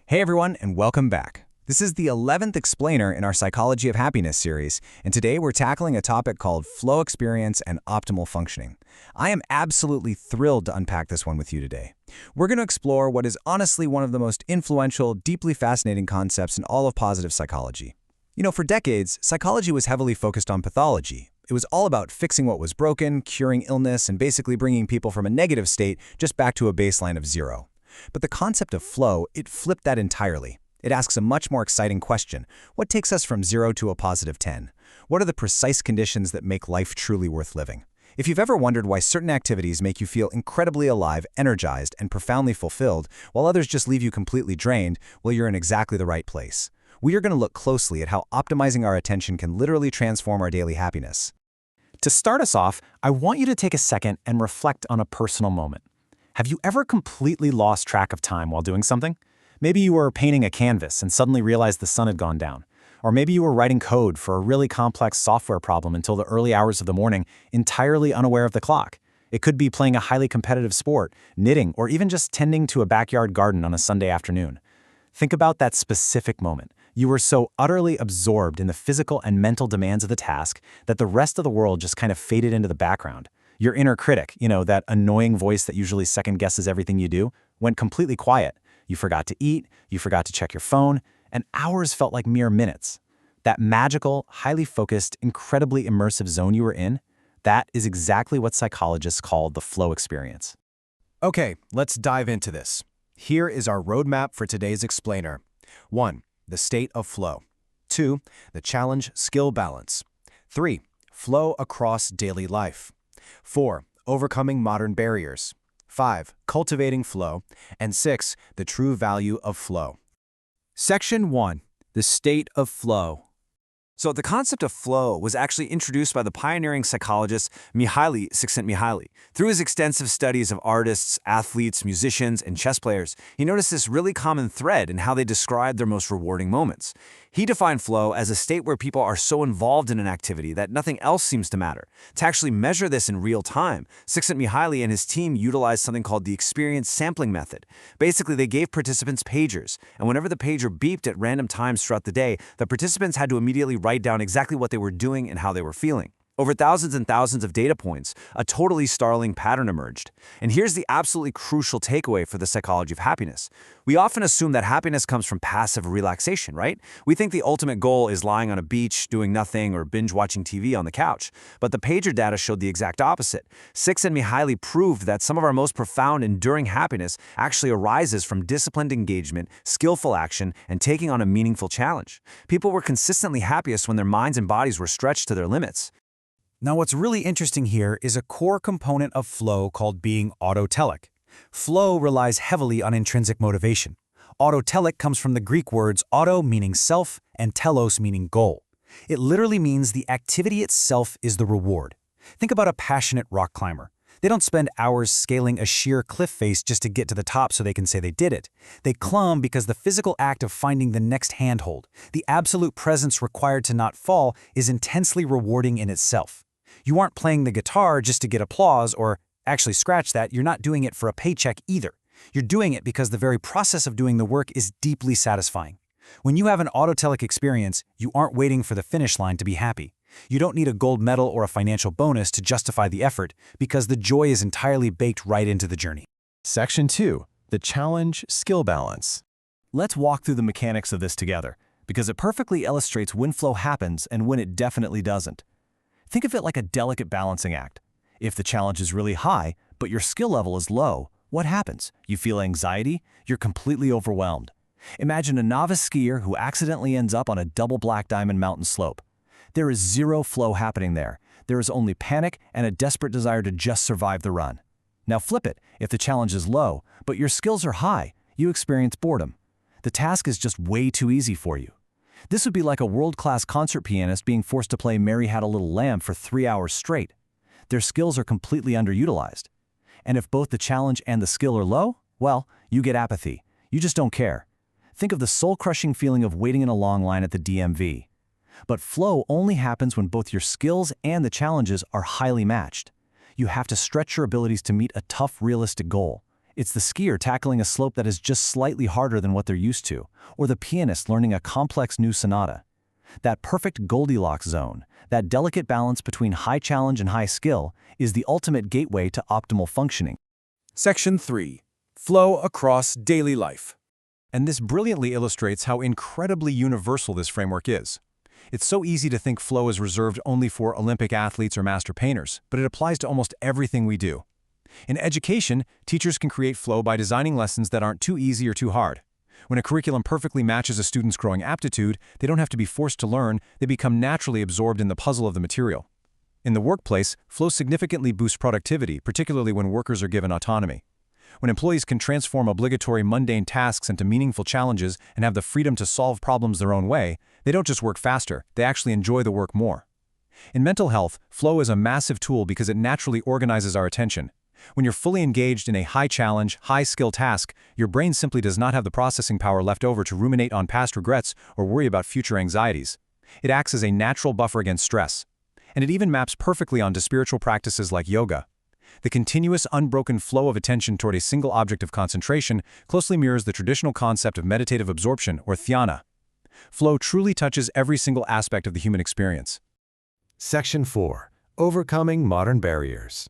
Hey everyone, and welcome back. This is the 11th explainer in our Psychology of Happiness series, and today we're tackling a topic called flow experience and optimal functioning. I am absolutely thrilled to unpack this one with you today. We're going to explore what is honestly one of the most influential, deeply fascinating concepts in all of positive psychology. For decades, psychology was heavily focused on pathology. It was all about fixing what was broken, curing illness, and basically bringing people from a negative state just back to a baseline of zero. But the concept of flow, it flipped that entirely. It asks a much more exciting question. What takes us from 0 to a positive 10? What are the precise conditions that make life truly worth living? If you've ever wondered why certain activities make you feel incredibly alive, energized, and profoundly fulfilled, while others just leave you completely drained, well, you're in exactly the right place. We are going to look closely at how optimizing our attention can literally transform our daily happiness. To start us off, I want you to take a second and reflect on a personal moment. Have you ever completely lost track of time while doing something? Maybe you were painting a canvas and suddenly realized the sun had gone down. Or maybe you were writing code for a really complex software problem until the early hours of the morning, entirely unaware of the clock. It could be playing a highly competitive sport, knitting, or even just tending to a backyard garden on a Sunday afternoon. Think about that specific moment. You were so utterly absorbed in the physical and mental demands of the task that the rest of the world just kind of faded into the background. Your inner critic, that annoying voice that usually second-guesses everything you do, went completely quiet. You forgot to eat, you forgot to check your phone, and hours felt like mere minutes. That magical, highly focused, incredibly immersive zone you were in, that is exactly what psychologists call the flow experience. Okay, let's dive into this. Here is our roadmap for today's explainer. 1. The state of flow. 2. The challenge-skill balance. 3. Flow across daily life. 4. Overcoming modern barriers. 5. Cultivating flow. And 6. The true value of flow. Section 1. The state of flow. So the concept of flow was actually introduced by the pioneering psychologist Mihaly Csikszentmihalyi. Through his extensive studies of artists, athletes, musicians, and chess players, he noticed this really common thread in how they described their most rewarding moments. He defined flow as a state where people are so involved in an activity that nothing else seems to matter. To actually measure this in real time, Csikszentmihalyi and his team utilized something called the experience sampling method. Basically, they gave participants pagers, and whenever the pager beeped at random times throughout the day, the participants had to immediately write down exactly what they were doing and how they were feeling. Over thousands and thousands of data points, a totally startling pattern emerged. And here's the absolutely crucial takeaway for the psychology of happiness. We often assume that happiness comes from passive relaxation, right? We think the ultimate goal is lying on a beach, doing nothing, or binge-watching TV on the couch. But the pager data showed the exact opposite. Csikszentmihalyi proved that some of our most profound, enduring happiness actually arises from disciplined engagement, skillful action, and taking on a meaningful challenge. People were consistently happiest when their minds and bodies were stretched to their limits. Now, what's really interesting here is a core component of flow called being autotelic. Flow relies heavily on intrinsic motivation. Autotelic comes from the Greek words auto meaning self and telos meaning goal. It literally means the activity itself is the reward. Think about a passionate rock climber. They don't spend hours scaling a sheer cliff face just to get to the top so they can say they did it. They climb because the physical act of finding the next handhold, the absolute presence required to not fall, is intensely rewarding in itself. You aren't playing the guitar just to get applause, or actually scratch that, you're not doing it for a paycheck either. You're doing it because the very process of doing the work is deeply satisfying. When you have an autotelic experience, you aren't waiting for the finish line to be happy. You don't need a gold medal or a financial bonus to justify the effort because the joy is entirely baked right into the journey. Section 2. The challenge-skill balance. Let's walk through the mechanics of this together, because it perfectly illustrates when flow happens and when it definitely doesn't. Think of it like a delicate balancing act. If the challenge is really high, but your skill level is low, what happens? You feel anxiety? You're completely overwhelmed. Imagine a novice skier who accidentally ends up on a double black diamond mountain slope. There is zero flow happening there. There is only panic and a desperate desire to just survive the run. Now flip it. If the challenge is low, but your skills are high, you experience boredom. The task is just way too easy for you. This would be like a world-class concert pianist being forced to play Mary Had a Little Lamb for 3 hours straight. Their skills are completely underutilized. And if both the challenge and the skill are low, well, you get apathy. You just don't care. Think of the soul-crushing feeling of waiting in a long line at the DMV. But flow only happens when both your skills and the challenges are highly matched. You have to stretch your abilities to meet a tough, realistic goal. It's the skier tackling a slope that is just slightly harder than what they're used to, or the pianist learning a complex new sonata. That perfect Goldilocks zone, that delicate balance between high challenge and high skill, is the ultimate gateway to optimal functioning. Section 3. Flow across daily life. And this brilliantly illustrates how incredibly universal this framework is. It's so easy to think flow is reserved only for Olympic athletes or master painters, but it applies to almost everything we do. In education, teachers can create flow by designing lessons that aren't too easy or too hard. When a curriculum perfectly matches a student's growing aptitude, they don't have to be forced to learn, they become naturally absorbed in the puzzle of the material. In the workplace, flow significantly boosts productivity, particularly when workers are given autonomy. When employees can transform obligatory mundane tasks into meaningful challenges and have the freedom to solve problems their own way, they don't just work faster, they actually enjoy the work more. In mental health, flow is a massive tool because it naturally organizes our attention. When you're fully engaged in a high-challenge, high-skill task, your brain simply does not have the processing power left over to ruminate on past regrets or worry about future anxieties. It acts as a natural buffer against stress. And it even maps perfectly onto spiritual practices like yoga. The continuous, unbroken flow of attention toward a single object of concentration closely mirrors the traditional concept of meditative absorption, or dhyana. Flow truly touches every single aspect of the human experience. Section 4. Overcoming modern barriers.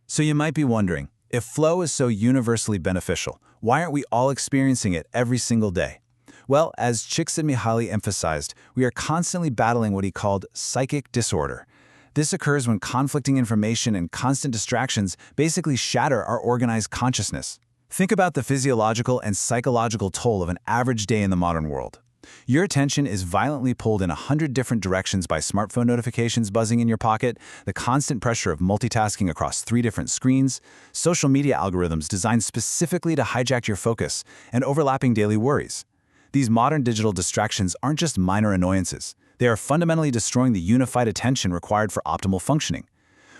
So you might be wondering, if flow is so universally beneficial, why aren't we all experiencing it every single day? Well, as Csikszentmihalyi emphasized, we are constantly battling what he called psychic disorder. This occurs when conflicting information and constant distractions basically shatter our organized consciousness. Think about the physiological and psychological toll of an average day in the modern world. Your attention is violently pulled in 100 different directions by smartphone notifications buzzing in your pocket, the constant pressure of multitasking across 3 different screens, social media algorithms designed specifically to hijack your focus, and overlapping daily worries. These modern digital distractions aren't just minor annoyances. They are fundamentally destroying the unified attention required for optimal functioning.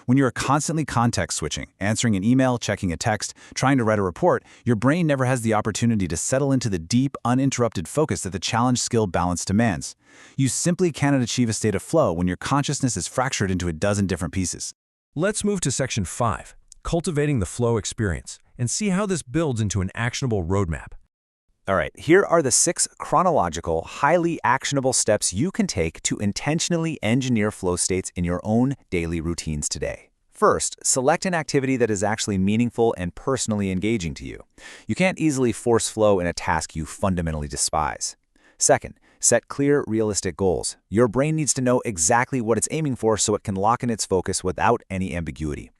When you are constantly context switching, answering an email, checking a text, trying to write a report, your brain never has the opportunity to settle into the deep, uninterrupted focus that the challenge skill balance demands. You simply cannot achieve a state of flow when your consciousness is fractured into a dozen different pieces. Let's move to Section 5, Cultivating the Flow Experience, and see how this builds into an actionable roadmap. All right, here are the 6 chronological, highly actionable steps you can take to intentionally engineer flow states in your own daily routines today. First, select an activity that is actually meaningful and personally engaging to you. You can't easily force flow in a task you fundamentally despise. Second, set clear, realistic goals. Your brain needs to know exactly what it's aiming for so it can lock in its focus without any ambiguity.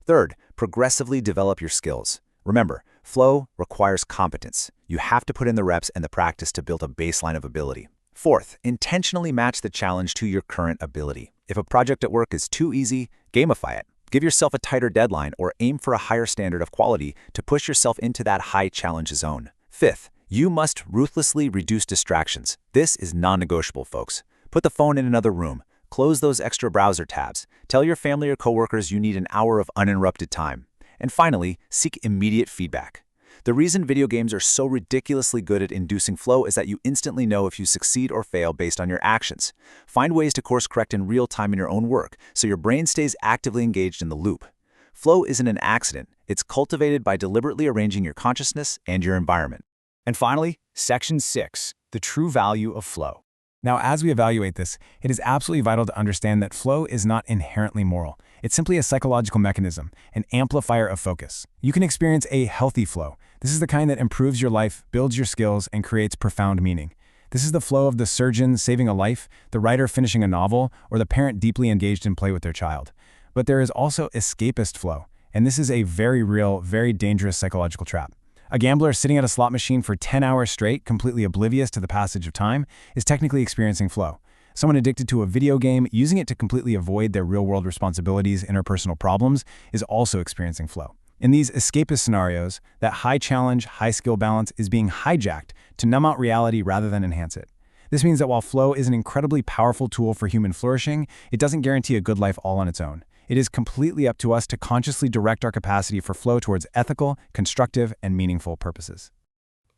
Third, progressively develop your skills. Remember, flow requires competence. You have to put in the reps and the practice to build a baseline of ability. Fourth, intentionally match the challenge to your current ability. If a project at work is too easy, gamify it. Give yourself a tighter deadline or aim for a higher standard of quality to push yourself into that high challenge zone. Fifth, you must ruthlessly reduce distractions. This is non-negotiable, folks. Put the phone in another room. Close those extra browser tabs. Tell your family or coworkers you need an hour of uninterrupted time. And finally, seek immediate feedback. The reason video games are so ridiculously good at inducing flow is that you instantly know if you succeed or fail based on your actions. Find ways to course correct in real time in your own work so your brain stays actively engaged in the loop. Flow isn't an accident. It's cultivated by deliberately arranging your consciousness and your environment. And finally, Section 6, the true value of flow. Now, as we evaluate this, it is absolutely vital to understand that flow is not inherently moral. It's simply a psychological mechanism, an amplifier of focus. You can experience a healthy flow. This is the kind that improves your life, builds your skills, and creates profound meaning. This is the flow of the surgeon saving a life, the writer finishing a novel, or the parent deeply engaged in play with their child. But there is also escapist flow, and this is a very real, very dangerous psychological trap. A gambler sitting at a slot machine for 10 hours straight, completely oblivious to the passage of time, is technically experiencing flow. Someone addicted to a video game, using it to completely avoid their real-world responsibilities, interpersonal problems, is also experiencing flow. In these escapist scenarios, that high-challenge, high-skill balance is being hijacked to numb out reality rather than enhance it. This means that while flow is an incredibly powerful tool for human flourishing, it doesn't guarantee a good life all on its own. It is completely up to us to consciously direct our capacity for flow towards ethical, constructive, and meaningful purposes.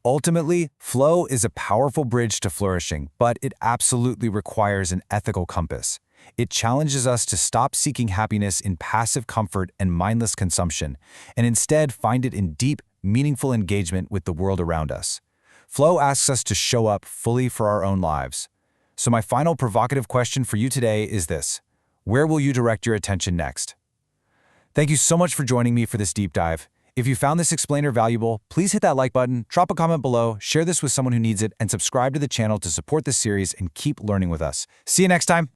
Ultimately, flow is a powerful bridge to flourishing, but it absolutely requires an ethical compass. It challenges us to stop seeking happiness in passive comfort and mindless consumption, and instead find it in deep, meaningful engagement with the world around us. Flow asks us to show up fully for our own lives. So my final provocative question for you today is this: where will you direct your attention next? Thank you so much for joining me for this deep dive. If you found this explainer valuable, please hit that like button, drop a comment below, share this with someone who needs it, and subscribe to the channel to support this series and keep learning with us. See you next time.